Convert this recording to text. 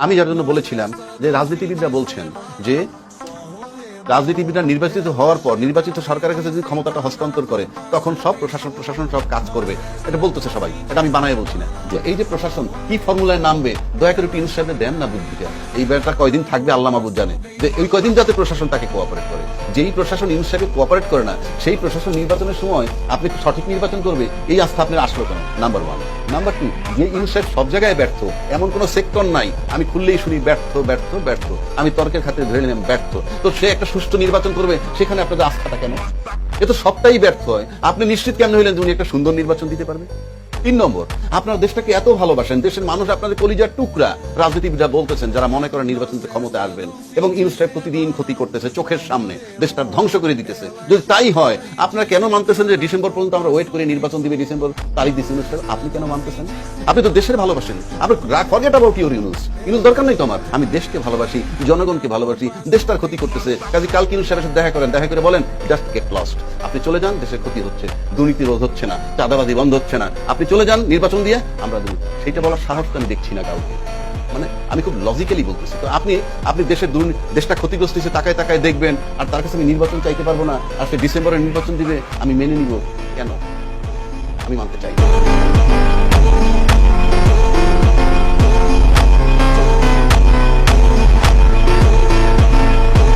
আমি যার জন্য বলেছিলাম যে রাজনীতিবিদরা বলছেন যে রাজনীতিবিদরা নির্বাচিত হওয়ার পর নির্বাচিত সরকারের কাছে যদি ক্ষমতাটা হস্তান্তর করে তখন সব প্রশাসন সব কাজ করবে, এটা বলতেছে সবাই, এটা আমি বানায় বলছি না। যে এই যে প্রশাসন কি ফর্মুলায় নামবে, দয়া করে একটু ইউনুস সাহেবদের দেন না বুদ্ধিটা। এই ব্যাপারটা কয়দিন থাকবে আল্লাহ মাহবুব জানে, যে ওই কয়দিন যাতে প্রশাসন তাকে কোঅপারেট করে। যেই প্রশাসন ইউনুস সাহেবকে কোঅপারেট করে না, সেই প্রশাসন নির্বাচনের সময় আপনি সঠিক নির্বাচন করবে এই আস্থা আপনার আসলো কেন? Number one. নাম্বার টু, যে ইউনুস সাহেব সব জায়গায় ব্যর্থ, এমন কোন সেক্টর নাই আমি খুললেই শুনি ব্যর্থ ব্যর্থ ব্যর্থ, আমি তর্কের খাতিরে ধরে নিলাম ব্যর্থ, তো সে একটা সুষ্ঠু নির্বাচন করবে, সেখানে আপনাদের আস্থাটা কেন? এ তো সবটাই ব্যর্থ হয়। আপনি নিশ্চিত কেন হইলেন যে উনি একটা সুন্দর নির্বাচন দিতে পারবে? 3 নম্বর, আপনার দেশটাকে এত ভালোবাসেন, দেশের মানুষ আপনাদের কলিজার টুকরা। রাজনীতিবিদরা বলতেছেন যারা মনে করেন নির্বাচনতে ক্ষমতা আসবেন, এবং ইউনুস সাহেব প্রতিদিন ক্ষতি করতেছে চোখের সামনে, দেশটা ধ্বংস করে দিতেছে। যদি তাই হয়, আপনারা কেন মানতেছেন যে ডিসেম্বর পর্যন্ত আমরা ওয়েট করে নির্বাচন দিবে, ডিসেম্বর তারিখ দিচ্ছেন? আপনি কেন মানতেছেন? আপনি তো দেশের ভালোবাসেন। আপনি ফরগেট অ্যাবাউট ইউর ইউনুস দরকার নেই তো আমার। আমি দেশকে ভালোবাসি, জনগণকে ভালোবাসি, দেশটার ক্ষতি করতেছে, কাজে কালকে ইউনুস সাহেবের সাথে দেখা করেন, দেখা করে বলেন জাস্ট গেট লস্ট, আপনি চলে যান, দেশের ক্ষতি হচ্ছে, দুর্নীতি রোধ হচ্ছে না, চাঁদাবাজি বন্ধ হচ্ছে না, আপনি চলে যান, নির্বাচন দিয়ে আমরা দেব। সেইটা বলার সাহস আমি দেখছি না কাউকে। মানে আমি খুব লজিক্যালি বলতেছি। তো আপনি দেশটা ক্ষতিগ্রস্ত হচ্ছে তাকায় তাকায় দেখবেন, আর তার কাছে আমি নির্বাচন চাইতে পারবো না, আর সে ডিসেম্বরে নির্বাচন দিবে, আমি মেনে নিব কেন? আমি মানতে চাই না।